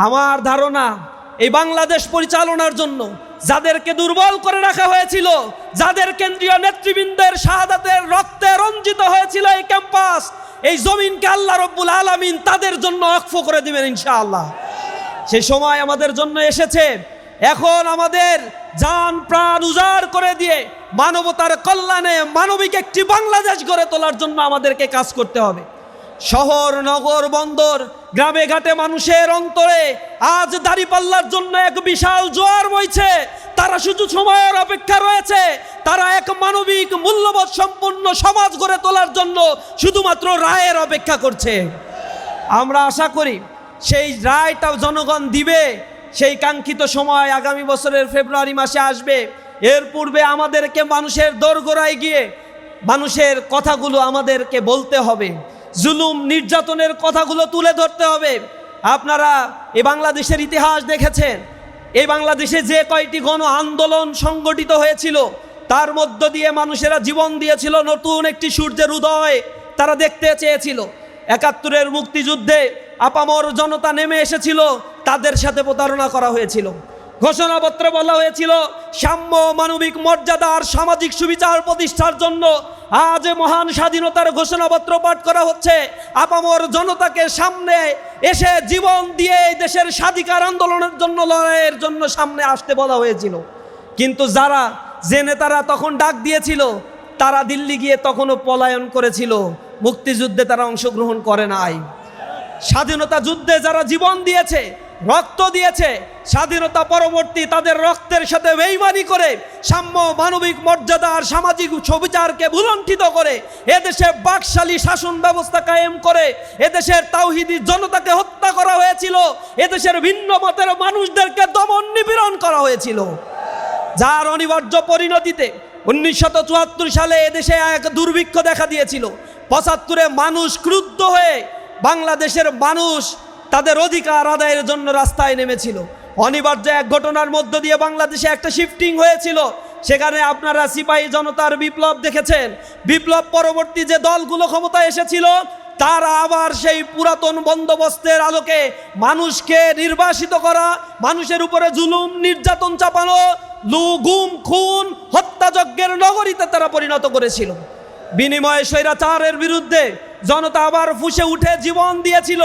আমার ধারণা এই বাংলাদেশ পরিচালনার জন্য যাদেরকে দুর্বল করে রাখা হয়েছিল, যাদের কেন্দ্রীয় নেতৃবৃন্দের শাহাদাতের রক্তে রঞ্জিত হয়েছিল এই ক্যাম্পাস, এই জমিনকে আল্লাহ রব্বুল আলামিন তাদের জন্য অক্ষ করে দিবেন ইনশাআল্লাহ। সেই সময় আমাদের জন্য এসেছে। এখন আমাদের জান প্রাণ উজাড় করে দিয়ে মানবতার কল্যাণে মানবিক একটি বাংলাদেশ গড়ে তোলার জন্য আমাদেরকে কাজ করতে হবে। শহর, নগর, বন্দর, গ্রামে ঘাটে মানুষের অন্তরে আজ দাঁড়িপাল্লার জন্য এক বিশাল জোয়ার বইছে। তারা শুধু সময়ের অপেক্ষা রয়েছে। তারা এক মানবিক মূল্যবোধ সম্পন্ন সমাজ গড়ে তোলার জন্য শুধুমাত্র রায়ের অপেক্ষা করছে। আমরা আশা করি সেই রায়টা জনগণ দিবে। সেই কাঙ্ক্ষিত সময় আগামী বছরের ফেব্রুয়ারি মাসে আসবে। এর পূর্বে আমাদেরকে মানুষের দোরগোড়ায় গিয়ে মানুষের কথাগুলো আমাদেরকে বলতে হবে, জুলুম নির্যাতনের কথাগুলো তুলে ধরতে হবে। আপনারা এই বাংলাদেশের ইতিহাস দেখেছেন। এই বাংলাদেশে যে কয়টি গণ আন্দোলন সংগঠিত হয়েছিল তার মধ্য দিয়ে মানুষেরা জীবন দিয়েছিল নতুন একটি সূর্যের উদয় তারা দেখতে চেয়েছিল। ৭১-এর মুক্তিযুদ্ধে আপামর জনতা নেমে এসেছিল, তাদের সাথে প্রতারণা করা হয়েছিল। ঘোষণাপত্রে বলা হয়েছিল সাম্য, মানবিক মর্যাদা আর সামাজিক সুবিচার প্রতিষ্ঠার জন্য আজ মহান স্বাধীনতার ঘোষণাপত্র পাঠ করা হচ্ছে। আপামর জনতাকে সামনে এসে জীবন দিয়ে এই দেশের স্বাধিকার আন্দোলনের জন্য, লড়াইয়ের জন্য সামনে আসতে বলা হয়েছিল। কিন্তু যে নেতারা তখন ডাক দিয়েছিল তারা দিল্লি গিয়ে তখনও পলায়ন করেছিল, মুক্তিযুদ্ধে তারা অংশগ্রহণ করে নাই। স্বাধীনতা যুদ্ধে যারা জীবন দিয়েছে, রক্ত দিয়েছে, স্বাধীনতা পরবর্তী তাদের রক্তের সাথে বেইমানি করে সাম্য, মানবিক মর্যাদা আর সামাজিক সুবিচারকে ভুলণ্ঠিত করে এদেশে বাকশালী শাসন ব্যবস্থা কায়েম করে এদেশের তাওহিদি জনতাকে হত্যা করা হয়েছিল। এদেশের ভিন্ন মতের মানুষদেরকে দমন নিপীড়ন করা হয়েছিল, যার অনিবার্য পরিণতিতে 1974 সালে এদেশে এক দুর্ভিক্ষ দেখা দিয়েছিল। 75-এ মানুষ ক্রুদ্ধ হয়ে বাংলাদেশের মানুষ তাদের অধিকার আদায়ের জন্য রাস্তায় নেমেছিল। অনিবার্য এক ঘটনার মধ্য দিয়ে বাংলাদেশে একটা শিফটিং হয়েছিল। সেখানে আপনারা সিপাহী জনতার বিপ্লব দেখেছেন। বিপ্লব পরবর্তী যে দলগুলো ক্ষমতায় এসেছিল তারা আবার সেই পুরাতন বন্দোবস্তের আলোকে মানুষকে নির্বাসিত করা, মানুষের উপরে জুলুম নির্যাতন চাপানো, গুম খুন হত্যাযজ্ঞের নগরীতে তারা পরিণত করেছিল। বিনিময়ে স্বৈরাচারের বিরুদ্ধে জনতা আবার ফুঁসে উঠে জীবন দিয়েছিল।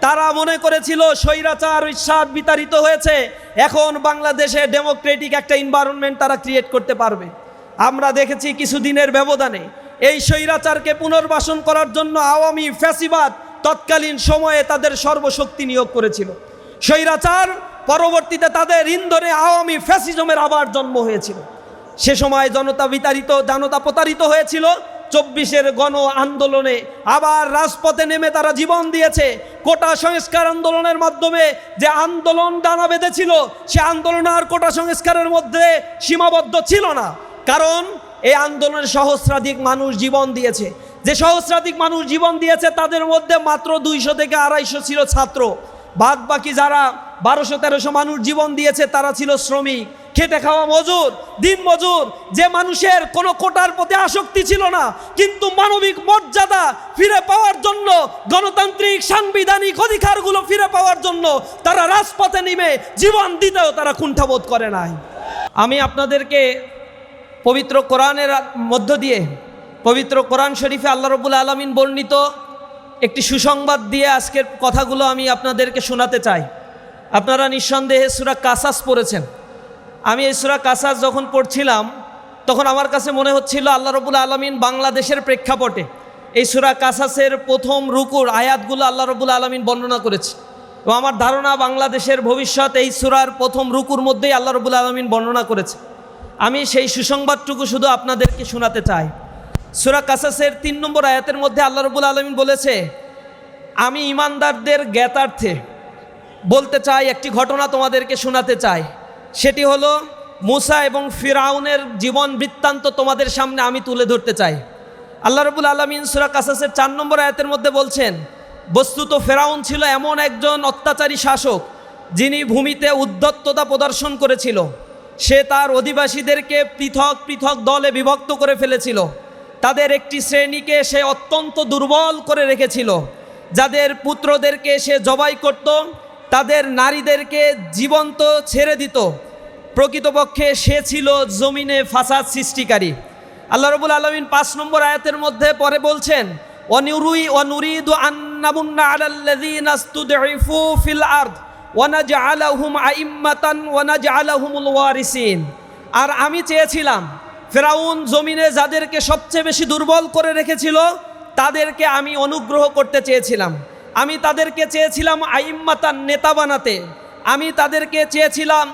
তারা মনে করেছিল স্বৈরাচার ইস্বাদ বিতাড়িত হয়েছে, এখন বাংলাদেশে ডেমোক্রেটিক একটা এনভায়রনমেন্ট তারা ক্রিয়েট করতে পারবে। আমরা দেখেছি কিছুদিনের ব্যবধানে এই স্বৈরাচারকে পুনর্বাসন করার জন্য আওয়ামী ফ্যাসিবাদ তৎকালীন সময়ে তাদের সর্বশক্তি নিয়োগ করেছিল। স্বৈরাচার পরবর্তীতে তাদের ইন্ধনে আওয়ামী ফ্যাসিজমের আবার জন্ম হয়েছিল। সে সময় জনতা প্রতারিত হয়েছিল। 24-এর গণ আন্দোলনে আবার রাজপথে নেমে তারা জীবন দিয়েছে। কোটা সংস্কার আন্দোলনের মাধ্যমে যে আন্দোলন ডানা বেঁধেছিল সে আন্দোলন আর কোটা সংস্কারের মধ্যে সীমাবদ্ধ ছিল না, কারণ এই আন্দোলনের সহস্রাধিক মানুষ জীবন দিয়েছে। যে সহস্রাধিক মানুষ জীবন দিয়েছে তাদের মধ্যে মাত্র 200 থেকে 250 ছিল ছাত্র। বাদ বাকি যারা 1200-1300 মানুষ জীবন দিয়েছে তারা ছিল শ্রমিক, খেটে খাওয়া মজুর, দিন মজুর, যে মানুষের কোনো কোটার প্রতি আসক্তি ছিল না, কিন্তু মানবিক মর্যাদা ফিরে পাওয়ার জন্য, গণতান্ত্রিক সাংবিধানিক অধিকারগুলো ফিরে পাওয়ার জন্য তারা রাজপথে নেমে জীবন দিতেও তারা কুণ্ঠাবোধ করে নাই। আমি আপনাদেরকে পবিত্র কোরআনের মধ্য দিয়ে, পবিত্র কোরআন শরীফে আল্লাহ রাব্বুল আলামিন বর্ণিত একটি সুসংবাদ দিয়ে আজকের কথাগুলো আমি আপনাদেরকে শোনাতে চাই। আপনারা নিঃসন্দেহে সূরা কাসাস পড়েছেন। আমি এই সূরা কাসাস যখন পড়ছিলাম তখন আমার কাছে মনে হচ্ছিল আল্লাহ রাব্বুল আলামিন বাংলাদেশের প্রেক্ষাপটে এই সূরা কাসাসের প্রথম রুকুর আয়াতগুলো আল্লাহ রাব্বুল আলামিন বর্ণনা করেছে, এবং আমার ধারণা বাংলাদেশের ভবিষ্যৎ এই সূরার প্রথম রুকুর মধ্যেই আল্লাহ রাব্বুল আলামিন বর্ণনা করেছে। আমি সেই সুসংবাদটুকু শুধু আপনাদেরকে শোনাতে চাই। সূরা কাসাসের 3 নম্বর আয়াতের মধ্যে আল্লাহ রাব্বুল আলামিন বলেছে, আমি ঈমানদারদের জ্ঞাতার্থে বলতে চাই, একটি ঘটনা তোমাদেরকে শোনাতে চাই। সেটি হলো মুসা এবং ফিরাউনের জীবন বৃত্তান্ত তোমাদের সামনে আমি তুলে ধরতে চাই। আল্লাহ রাব্বুল আলামিন সূরা কাসাসের 4 নম্বর আয়াতের মধ্যে বলছেন, বস্তুত ফেরাউন ছিল এমন একজন অত্যাচারী শাসক যিনি ভূমিতে উদ্ধত্ততা প্রদর্শন করেছিল। সে তার অধিবাসীদেরকে পৃথক পৃথক দলে বিভক্ত করে ফেলেছিল। তাদের একটি শ্রেণীকে সে অত্যন্ত দুর্বল করে রেখেছিল, যাদের পুত্রদেরকে সে জবাই করত তাদের নারীদেরকে জীবন্ত ছেড়ে দিত। প্রকৃতপক্ষে সে ছিল জমিনে ফাসাদ সৃষ্টিকারী। আল্লাহ রাব্বুল আলামিন 5 নম্বর আয়াতের মধ্যে পরে বলছেন, ওয়ানুরিদু আন নামুন্না আলাল্লাযীনা ইসতুদঈফু ফিল আরদ ওয়া নাজআলাহুম আইম্মাতান ওয়া নাজআলাহুমুল ওয়ারিসিন। আর আমি চেয়েছিলাম ফেরাউন জমিনে যাদেরকে সবচেয়ে বেশি দুর্বল করে রেখেছিল তাদেরকে আমি অনুগ্রহ করতে চেয়েছিলাম। আমি তাদেরকে চেয়েছিলাম আইম্মাতান, নেতা বানাতে। আমি তাদেরকে চেয়েছিলাম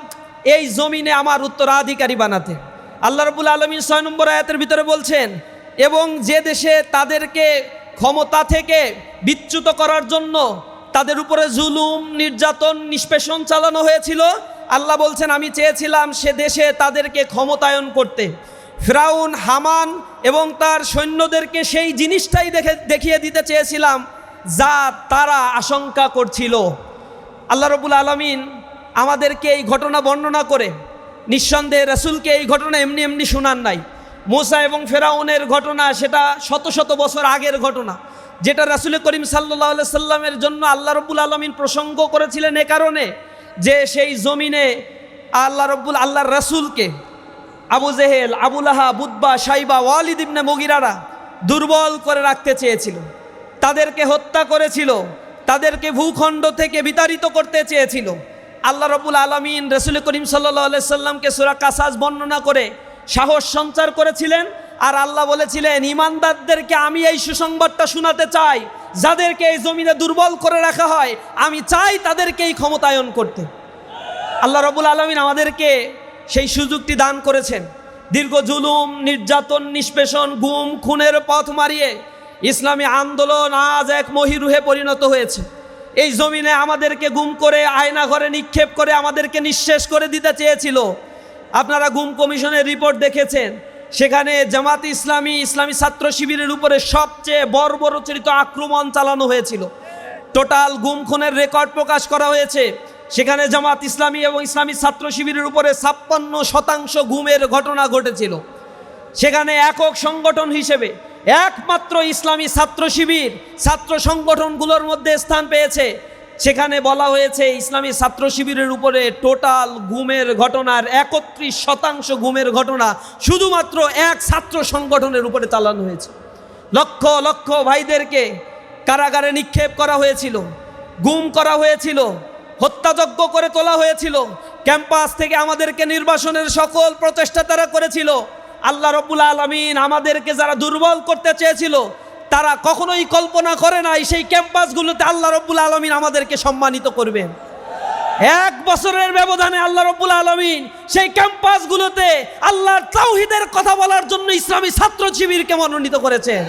এই জমিনে আমার উত্তরাধিকারী বানাতে। আল্লাহ রাব্বুল আলামিন 6 নম্বর আয়াতের ভিতরে বলছেন, এবং যে দেশে তাদেরকে ক্ষমতা থেকে বিচ্যুত করার জন্য তাদের উপরে জুলুম, নির্যাতন, নিষ্পেষণ চালানো হয়েছিল, আল্লাহ বলছেন আমি চেয়েছিলাম সে দেশে তাদেরকে ক্ষমতায়ন করতে। ফিরাউন, হামান এবং তার সৈন্যদেরকে সেই জিনিসটাই দেখিয়ে দিতে চেয়েছিলাম যা তারা আশঙ্কা করছিল। আল্লাহ রাব্বুল আলামিন আমাদেরকে এই ঘটনা বর্ণনা করে, নিঃসন্দেহে রাসূলকে এই ঘটনা এমনি এমনি শোনান নাই। মুসা এবং ফেরাউনের ঘটনা সেটা শত শত বছর আগের ঘটনা, যেটা রাসূল করিম সাল্লাল্লাহু আলাইহি সাল্লামের জন্য আল্লাহ রাব্বুল আলামিন প্রসঙ্গ করেছিলেন এ কারণে যে সেই জমিনে আল্লাহর রাসূলকে আবু জেহেল, আবু লাহাব, উতবা, শাইবা, ওয়ালিদ ইবনে মুগিরারা দুর্বল করে রাখতে চেয়েছিল, তাদেরকে হত্যা করেছিল, তাদেরকে ভূখণ্ড থেকে বিতাড়িত করতে চেয়েছিল। আল্লাহ রাব্বুল আলামিন রাসূল করিম সাল্লাল্লাহু আলাইহি সাল্লামকে সূরা কাসাস বর্ণনা করে সাহস সঞ্চার করেছিলেন। আর আল্লাহ বলেছিলেন, ঈমানদারদেরকে আমি এই সুসংবাদটা শোনাতে চাই, যাদেরকে এই জমিনে দুর্বল করে রাখা হয় আমি চাই তাদেরকে এই ক্ষমতায়ন করতে। আল্লাহ রাব্বুল আলামিন আমাদেরকে সেই সুযোগটি দান করেছেন। দীর্ঘ জুলুম, নির্যাতন, নিষ্পেষণ, গুম, খুনের পথ মারিয়ে ইসলামী আন্দোলন আজ এক মহিরুহে পরিণত হয়েছে। এই জমিনে আমাদেরকে গুম করে আয়না ঘরে নিক্ষেপ করে আমাদেরকে নিঃশেষ করে দিতে চেয়েছিল। আপনারা গুম কমিশনের রিপোর্ট দেখেছেন, সেখানে জামাত ইসলামী, ইসলামী ছাত্র শিবিরের উপরে সবচেয়ে বর্বরোচিত আক্রমণ চালানো হয়েছিল। টোটাল গুম খুনের রেকর্ড প্রকাশ করা হয়েছে। সেখানে জামাত ইসলামী এবং ইসলামী ছাত্র শিবিরের উপরে 56% গুমের ঘটনা ঘটেছিল। সেখানে একক সংগঠন হিসেবে একমাত্র ইসলামী ছাত্র শিবির ছাত্র সংগঠনগুলোর মধ্যে স্থান পেয়েছে। সেখানে বলা হয়েছে ইসলামী ছাত্র শিবিরের উপরে টোটাল গুমের ঘটনার 31% গুমের ঘটনা শুধুমাত্র এক ছাত্র সংগঠনের উপরে চালানো হয়েছে। লক্ষ লক্ষ ভাইদেরকে কারাগারে নিক্ষেপ করা হয়েছিল, গুম করা হয়েছিল, হত্যাযজ্ঞ করে তোলা হয়েছিল। ক্যাম্পাস থেকে আমাদেরকে নির্বাসনের সকল প্রচেষ্টা তারা করেছিল। আল্লাহ রাব্বুল আলামিন আমাদেরকে যারা দুর্বল করতে চেয়েছিল তারা কখনোই কল্পনা করে নাই সেই ক্যাম্পাসগুলোতে আল্লাহ রাব্বুল আলামিন আমাদেরকে সম্মানিত করবেন। 1 বছরের ব্যবধানে আল্লাহ রাব্বুল আলামিন সেই ক্যাম্পাসগুলোতে আল্লাহর তাওহীদের কথা বলার জন্য ইসলামী ছাত্র শিবিরকে মনোনীত করেছেন।